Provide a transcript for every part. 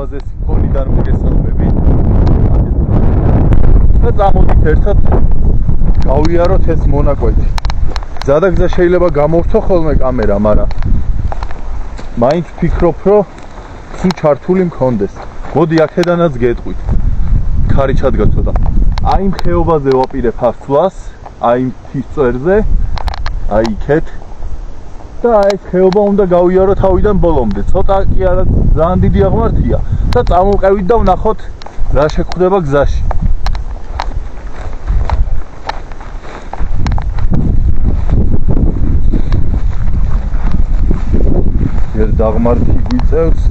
ულამაზესი ფონიდან მოგესალმები. და წამოდით ერთად გავიაროთ ეს მონაკვეთი. ზადაგზა შეიძლება გამოვთო ხოლმე კამერა, მაგრამ მაინც ვფიქრობ, რომ სულ ჩართული მქონდეს. მოდი აქედანაც გეტყვით. ქარი ჩადგა ცოტა. აი იმ ხეობაზე ვაპირებ ასვლას, აი იმ მთის წვერზე, აი იქეთ. და ეს ხეობა უნდა გავიარო თავიდან ბოლომდე. ცოტა კი არა ძალიან დიდი აღმართია და წამოვყევით და ვნახოთ რა შეგვხდება გზაში. ერთ დაღმართი გვიწევს,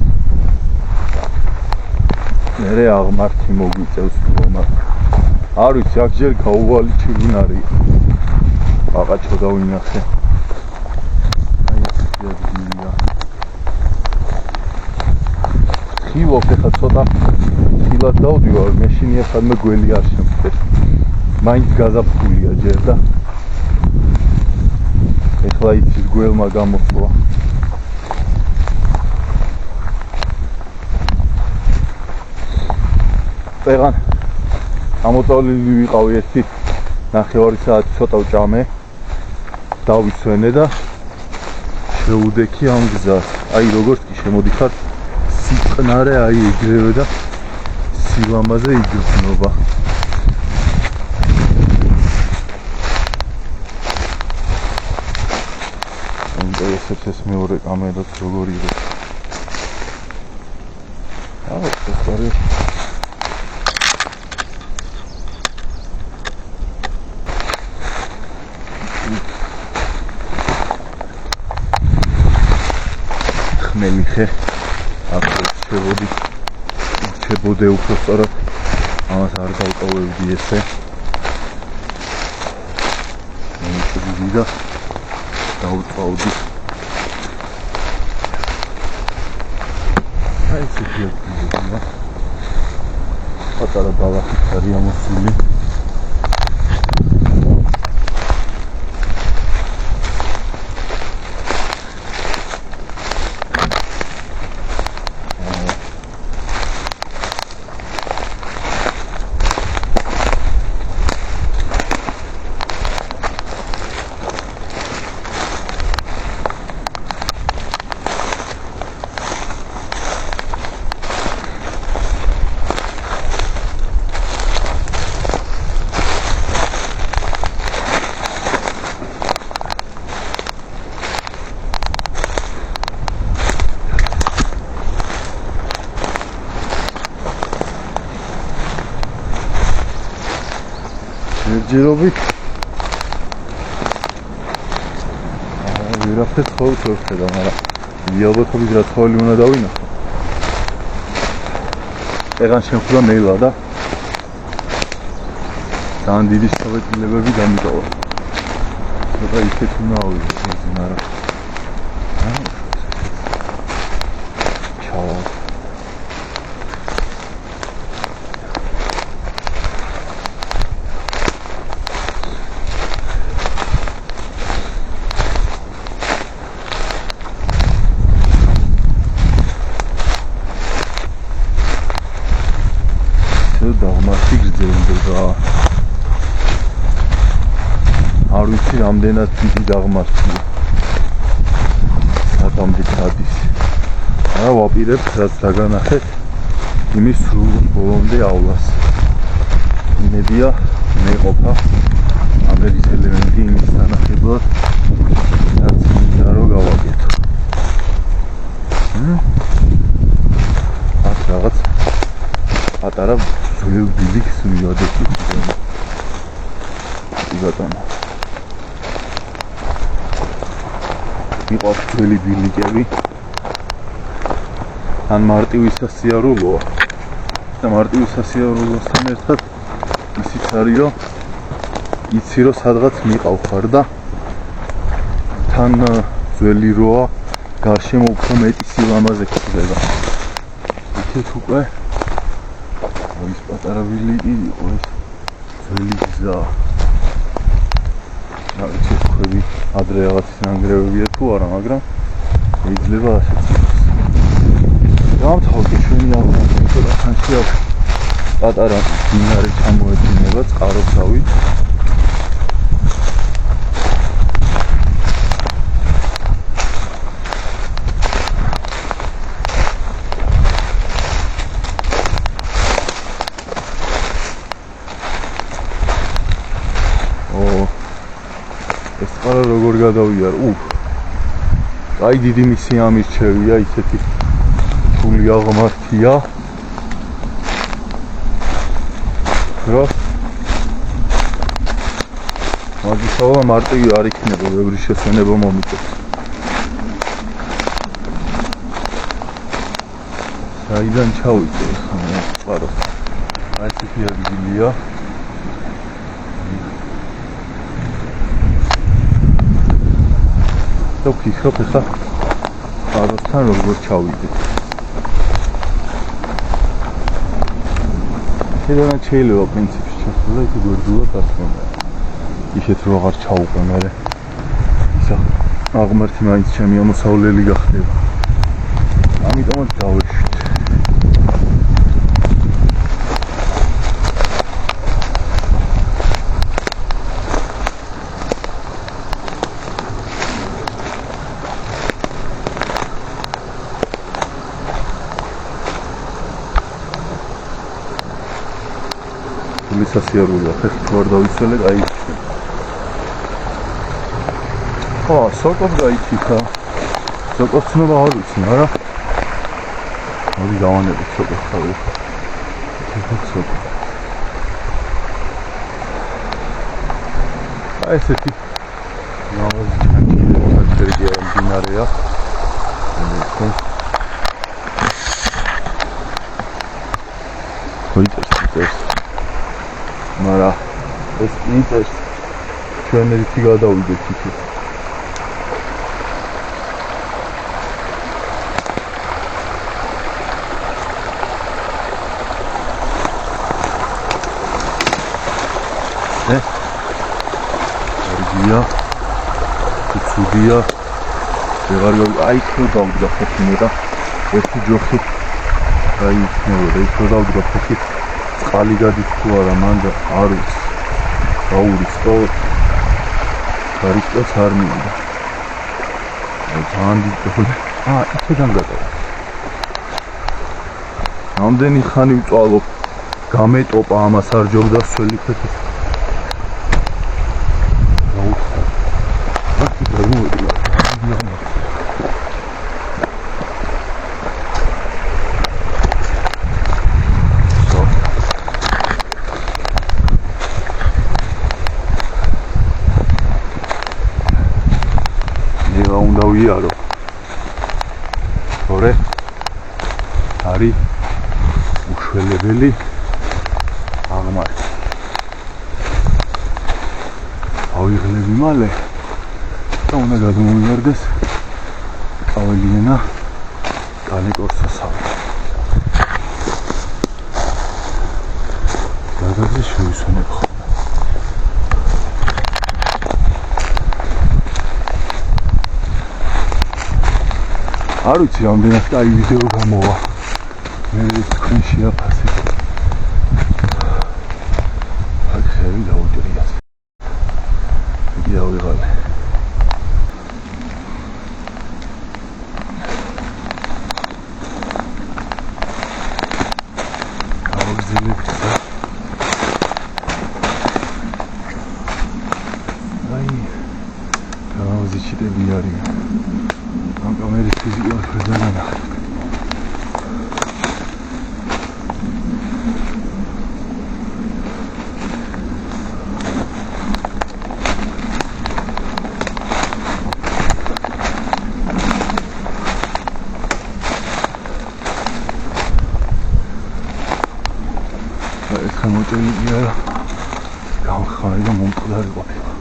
მერე აღმართი მოგვიწევს თუმცა არ ვიცი, აქ ჯერ გაუვალი ჩილინარია. აღაჩო დავინახე. ხილობ ეხლა ცოტა ხილად დავდივარ, მეშინია სადმე გველი არ შემხდეს. მაინც გაზაფხულია ჯერ და ეხლა იცის გველმა გამოსვლა. წეგან ამოწოლილი ვიყავი ერთი ნახევარი საათი ცოტა ვჭამე, დავისვენე და შევუდექი ამ გზას. აი როგორც კი შემოდიხარ სიყნარე აი იგრევე და სილამაზე იგრძნობა. ინტერესებს ეს მეორე კამერაც როგორ იღებს. აუ სწორი. ხმელიხე ჩებოდე უფრო სწორად ამას არ გავყოვებდი ესე მომჭრიდი და დავწავდი აი ეს იქნება პატარა ბალახით არის ამოსული. ჯერობით ვერაფერს ხოლმე ვხედავ, მაგრამ იალბათობის რა თვალი უნდა დავინახო. ეგან შემხდა მეილა და ძალიან დიდი შევეტილებები გამიტოვა. ცოტა ისეთ უნდა ავიღო, მაგრამ ჩავა. დაღმართი გრძელდება. არ ვიცი რამდენად დიდი დაღმართია. სათამდე ჩადის. არა ვაპირებთ რაც დაგანახეთ იმის სრულ ბოლომდეავლას. იმედია მეყოფა ამერის ელემენტი იმის თანახებლად რაც მინდა რომ გავაკეთო. აქ რაღაც პატარა ძველ ბილიკს მივადექი. ბატონო. იყავს ძველი ბილიკები. ან მარტივი სასიარულოა. და მარტივი სასიარულოსთან ერთად ისიც არის, რომ იცი რომ სადღაც მიყავ ხარ და თან ძველი როა გარშემო უფრო მეტი სილამაზე ხდება. იქეთ უკვე ის პატარა ბილიკი იყო ეს ძველი გზა. რა ვიცი ხები ადრე რაღაც ნანგრევებია თუ არა, მაგრამ შეიძლება ასეც იყოს. დამთავრდა ჩვენი აღმოჩენა ხანში აქვს პატარა მდინარე ჩამოედინება წყაროსავით ეს წყარო როგორ გადავიარ აი დიდი მისი ამირჩევია ისეთი ფული აღმართია რა მაგისალა მარტივი არ იქნება ბევრი შესვენება მომიწევს საიდან ჩავიწევ ხა წყარო აი ესეთი ადგილია და ვფიქრობ ხა წყაროსთან როგორ ჩავიდეთ შეიძლება შეიძლება პრინციპში ჩასულა იქ გვერდულად ასწორდა ისეთ რომ აღარ ჩაუყვე მერე ისა აღმერთი მაინც ჩემი ამოსავლელი გახდება ამიტომაც დავეშვით სასიარულია ხეს თუ არ დავიცვალეთ აი ხო სოკოს გაიქიქა სოკოს ცნობა არ ვიცი არა მოდი დავანებით სოკოს ხავი სოკო აი ესეთი ნავაზი ჩანჩილი მოხერგია მდინარეა ხოიწეს მარა ეს ინტერეს ჩვენ ერთი გადავიდეთ იქ ორგია ცუდია ვეღარ აი ხო დავდგა ხოთი და ერთი ჯოხი აი იქნებოდა იქ ხო დავდგა ხოთი წყალი გადის თუ არა მან და არ ვიცი გაურიცხო გარიცხოს არ მინდა ძალიან დიდი იქიდან გადავა ამდენი ხანი ვწვალობ გამეტოპა ამას არ ჯობდა სველი ხეთი ვიარო თორე არის უშველებელი აღმართი ავიღლები მალე და უნდა გადმოვიარდეს ყაველიანა კალიკორსოსავი გადაგზე შევისვენებ ხოლმე არ ვიცი რამდენად კაი ვიდეო გამოვა მე თქვენ შეაფასეთ აქ ხევი დაუჭრიას იგი ავიღალე გავგზავნებთ აი გავზიჩდები არის კამერის ფიზიკა შეძანა ეს გამოწვევია გამხარი და მომკვდარი ყოფილა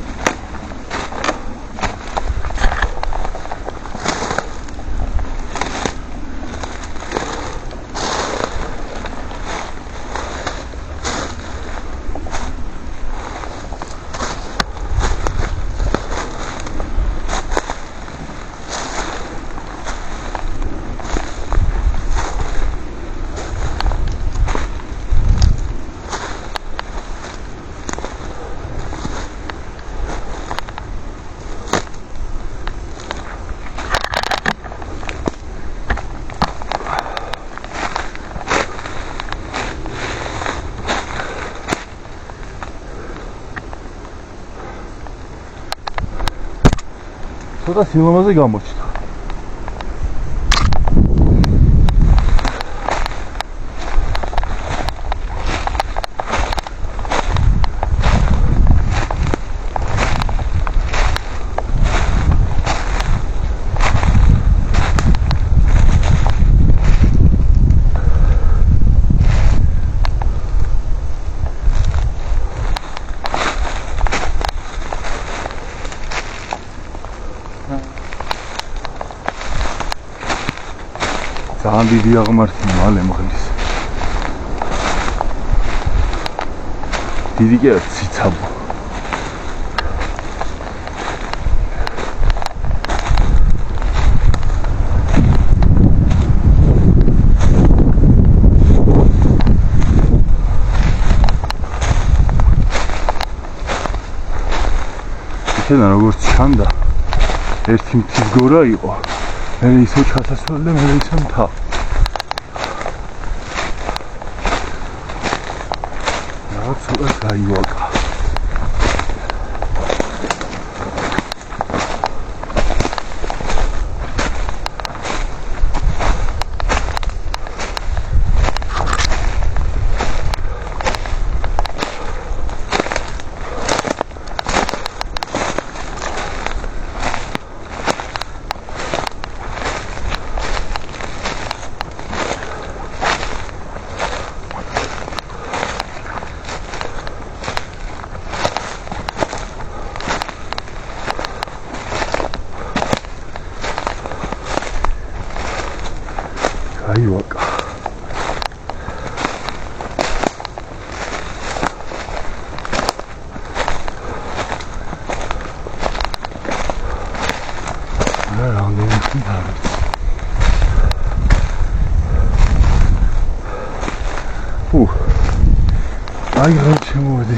ცოტა სილამაზე გამოჩნდა. ძალიან დიდი აღმართი მალე მღლის. დიდი კი არა, ციცაბო. იქიდან როგორც ჩანდა, ერთი მთის გორა იყო. მერე ისო ჩასასვლელი და მერე ისო მთა. რაღაც ცოტა გაივაკა. გაივაკა. რამდენი ხნით არის? აი რა შემოვედი.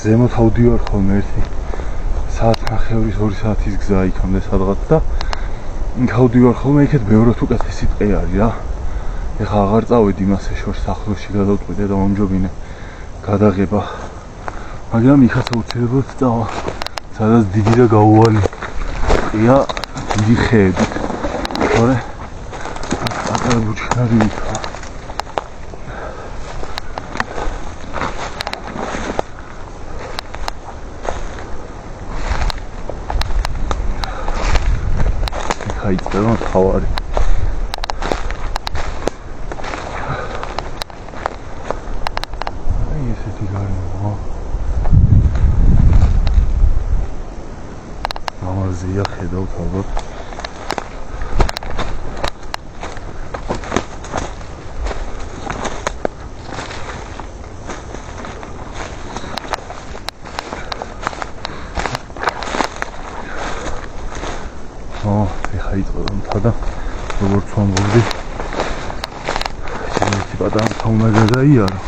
ზემოთ ავდივარ ხოლმე ერთი საათნახევრის 2 საათის გზა იქამდე სადღაც და იქ ავდივარ ხოლმე, იქეთ ბევრად უკეთესი ტყე არის რა. ეხლა აღარ წავედი მასე შორს ახლოში გადავწყვიტე და მომჯობინე გადაღება, მაგრამ იქაც აუცილებლად წავა, სადაც დიდი და გაუვალი ტყეა, დიდი ხეებით, თორე პატარა ბუჩქნარი იქა. იწყება მთავარი. აი ესეთი გარემოა. ამაზია ხედავთ ალბათ. იწყება მთა და როგორც ვამბობდი, ერთი პატარა მთა უნდა გადაიარო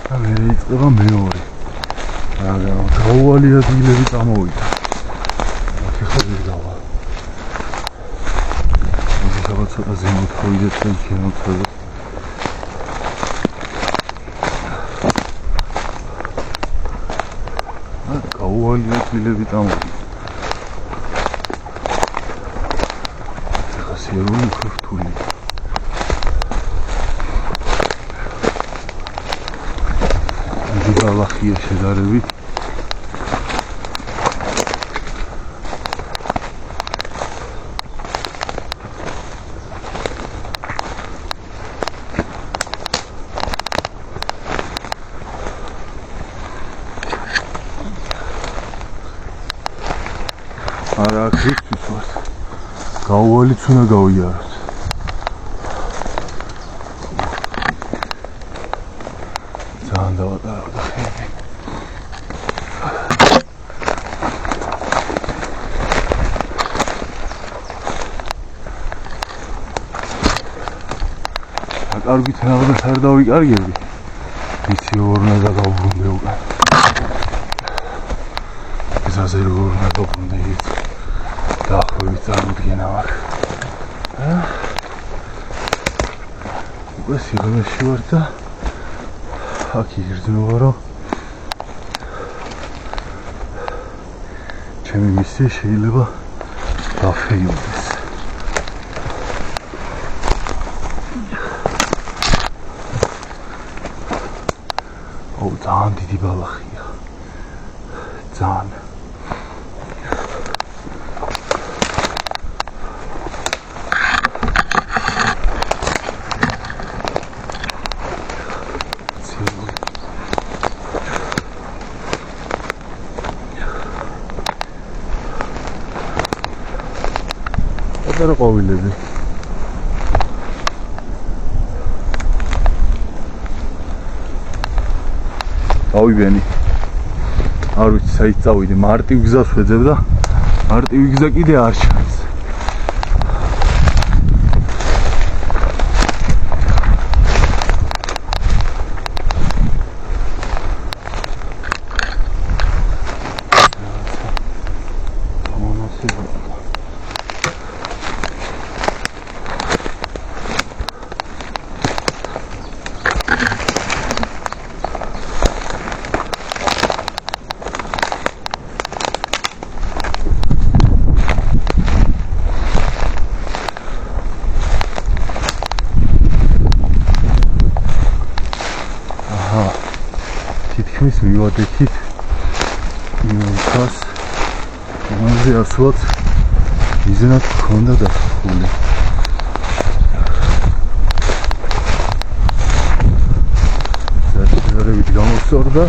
და მერე იწყება მეორე. მაგრამ გაუვალი ადგილები წამოვიდა. ეხლა ვერ გავა. ეხლა ცოტა ზემოთ ავიდეთ და შემოვცადოთ. გაუვალი ადგილები წამოვიდა. ეროვნული ქართული. დიდი ბალახია შედარებით. არა აქ რისთვის ვარ გაუვალიც უნდა გავიაროთ ძალიან დავატარავდა ხელი კარგით რაღაცას არ დავიკარგებდი იცი როგორ უნდა დაგაუბრუნდე უკან გზაზე როგორ უნდა დავუბრუნდე იცი დაახლოებით წარმოდგენა მაქვს უკვე სიღრმეში ვარ და აქ იგრძნობა რომ ჩემი მისია შეიძლება დაფეილდეს ძალიან დიდი ბალახია ძალიან პატარა ყვავილები ავიბენი არ ვიცი საით წავიდე მარტივ გზას ვეძებ და მარტივი გზა კიდე არ ჩანს თითქმის მივადექით იმას ამაზე ასვათ მიზნად გქონდა დასახული საერთოდ გამოსწორდა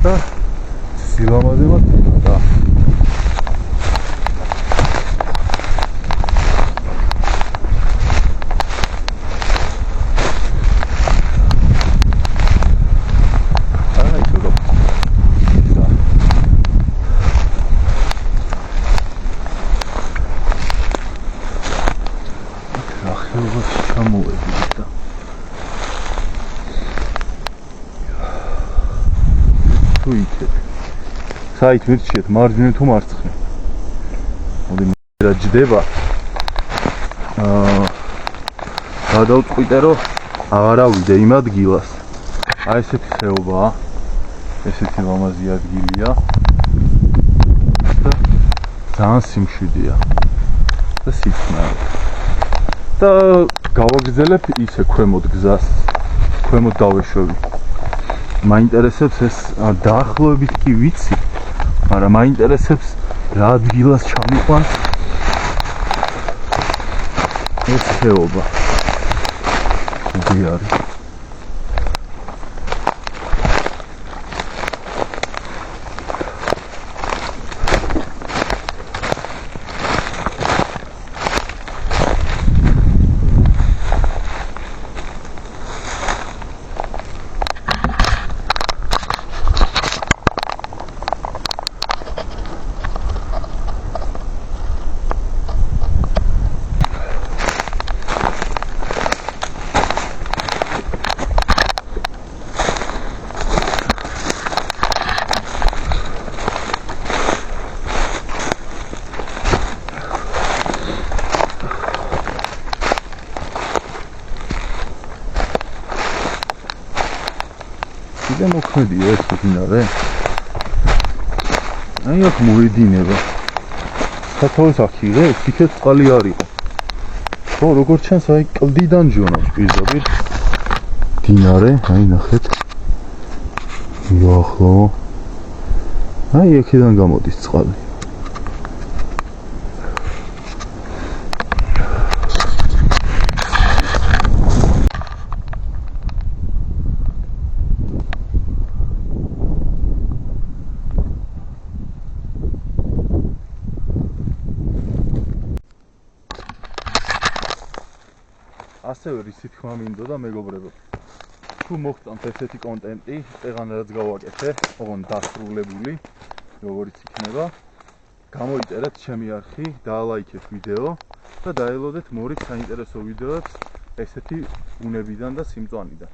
და სილამაზე მათქვა საით მირჩიეთ მარჯვნივ თუ მარცხნივ მოდი რა ჯდება გადავწყვიტე რომ აღარ ავიდე იმ ადგილას აი ესეთი ხეობაა ესეთი ლამაზი ადგილია და ძალიან სიმშვიდეა და სიცხნაა და გავაგრძელებ ისე ქვემოთ გზას ქვემოთ დავეშვები მაინტერესებს ეს დაახლოებით კი ვიცი მაგრამ მაინტერესებს რა ადგილას ჩამიყვანს ეს ხეობა მდიარი კიდე მოქმედია ეს მდინარე. აი აქ მოედინება. სათავეს აქ იღებს, იქეთ წყალი არ იყო. ხო, როგორც ჩანს, აი კლდიდან ჯონობს პირდაპირ მდინარე, აი ნახეთ. იახლო. აი აქედან გამოდის წყალი. ასევე რისი თქმა მინდოდა მეგობრებო. თუ მოგწონთ ესეთი კონტენტი, წეგან რაც გავაკეთე, ოღონდ დასრულებული, როგორც იქნება, გამოიწერეთ ჩემი არხი, დაალაიქეთ ვიდეო და დაელოდეთ მორიგ საინტერესო ვიდეოებს ესეთი ბუნებიდან და სიმწვანიდან.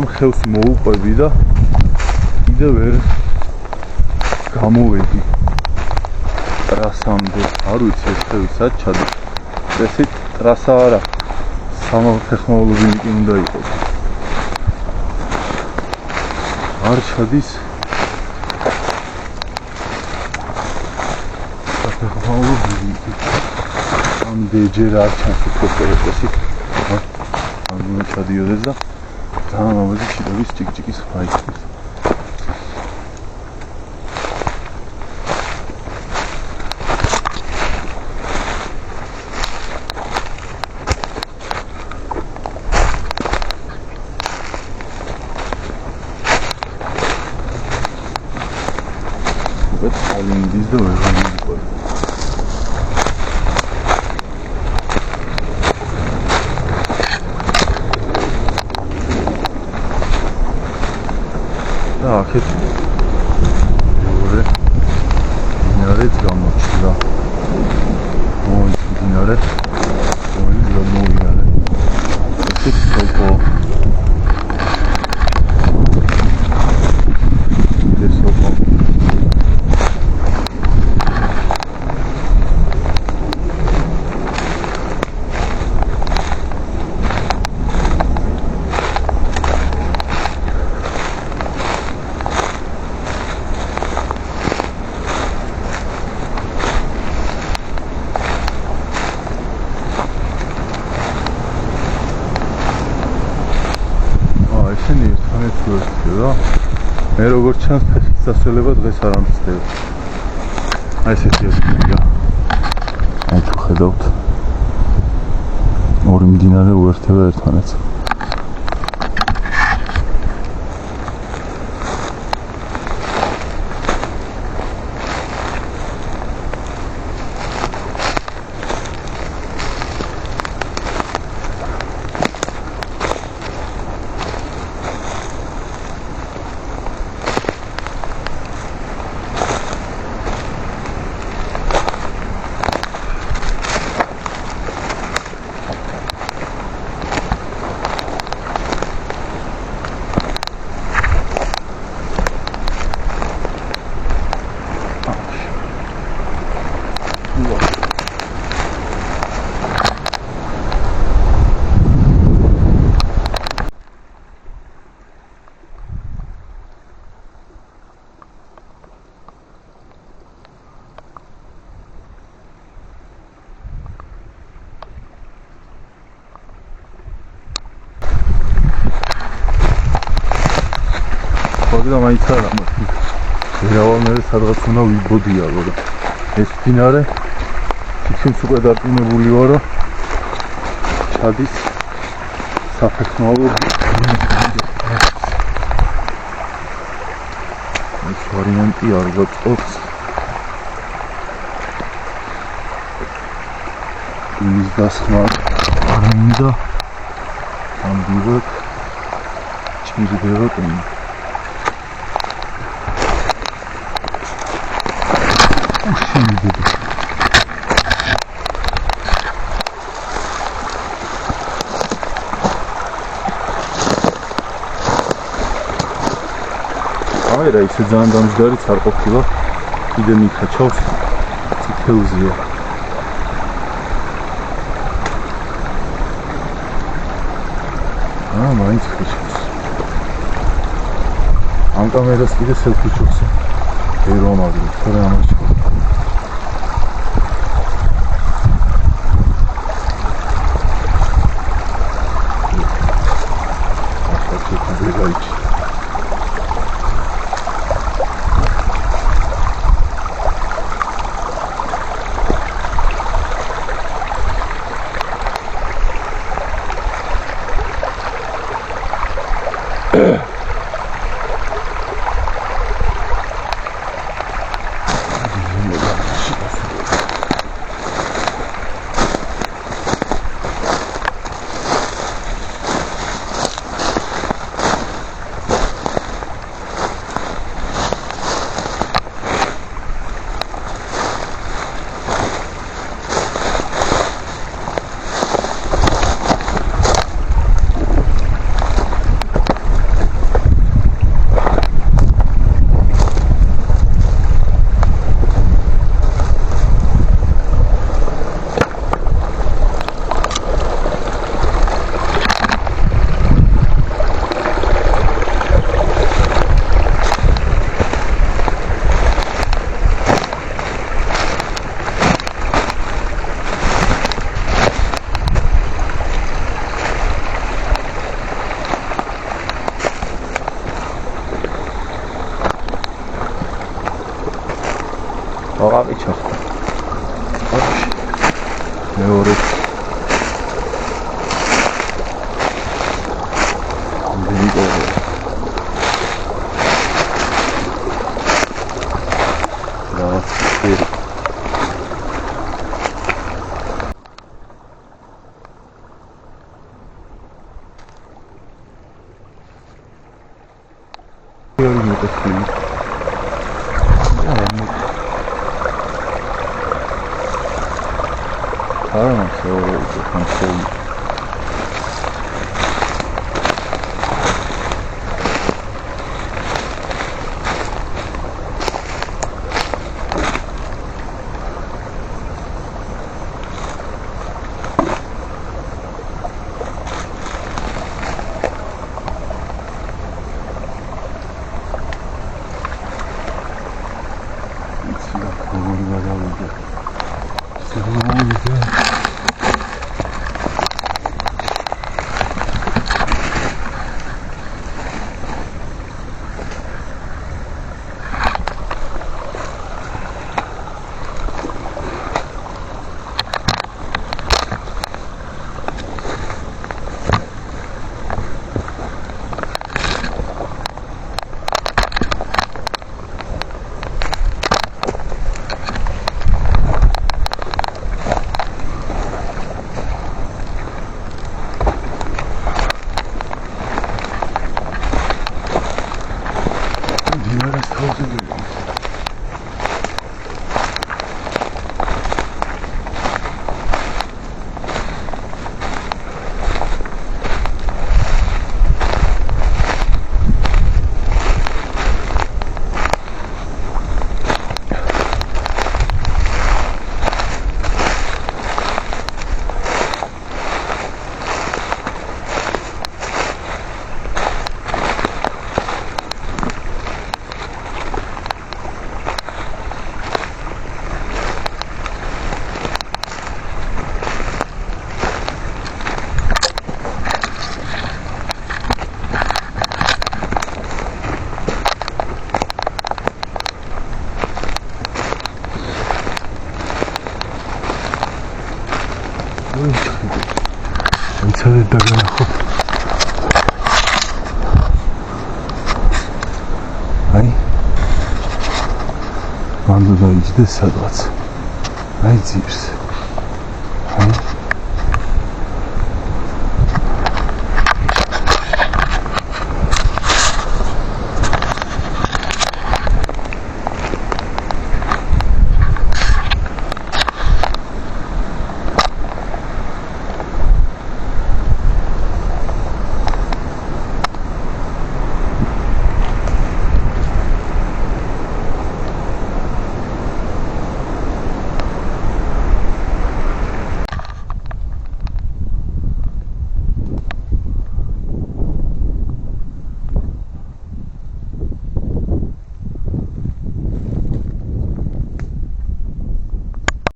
ამ ხელს მოუყვები და კიდე ვერ გამოვედი ტრასამდე. არ ვიცი ეს ხევი სად ჩადის. ესე ტრასა არა, სამართეხმავლობილი კი უნდა იყოს. არ ჩადის სამართეხმავლობილი. ამდენჯერ არ ჩანს ფოტოები. არ უნდა ჩადიოდეს და ძალიან მომედი ჩიტების ჭიკჭიკის ხმა იქნება. უბრალოდ ალინდის და ვერ გამიყვება. და აქეთ მეორე დინარეც გამოჩნდა. დინარე გამოიარე. ესეც სოფო. ეს სოფო. მე როგორც ჩანს ფეხის დასველება დღეს არ ამცდება. აი ესეთი ასია. აი თუ ხედავთ. ორი მდინარე უერთდება ერთმანეთს. და მაინც არ ამოდი. ვერავანაირად სადღაც უნდა ვიბოდიალო და ეს მდინარე თითქმის უკვე დარწმუნებული ვარ, რომ ჩადის საფეხმავლო. ეს ვარიანტი არ გაწოც. იმის დასხმა არ მინდა. ამბივად ჭირდება კენ. კამერა ისე ძალიან დამჯდარიც არ ყოფილა, კიდე მიქაჩავს წითელზეა. მაინც ხიშავს. ამ კამერას კიდე სელფი ჩუქცე. ერო მაგრი, თორე ამაში. ვაყიჩახ. მეორე. დიტორი. და Înțeleg de gână. Hai? M-am dus aici de săduață. Hai, țirse.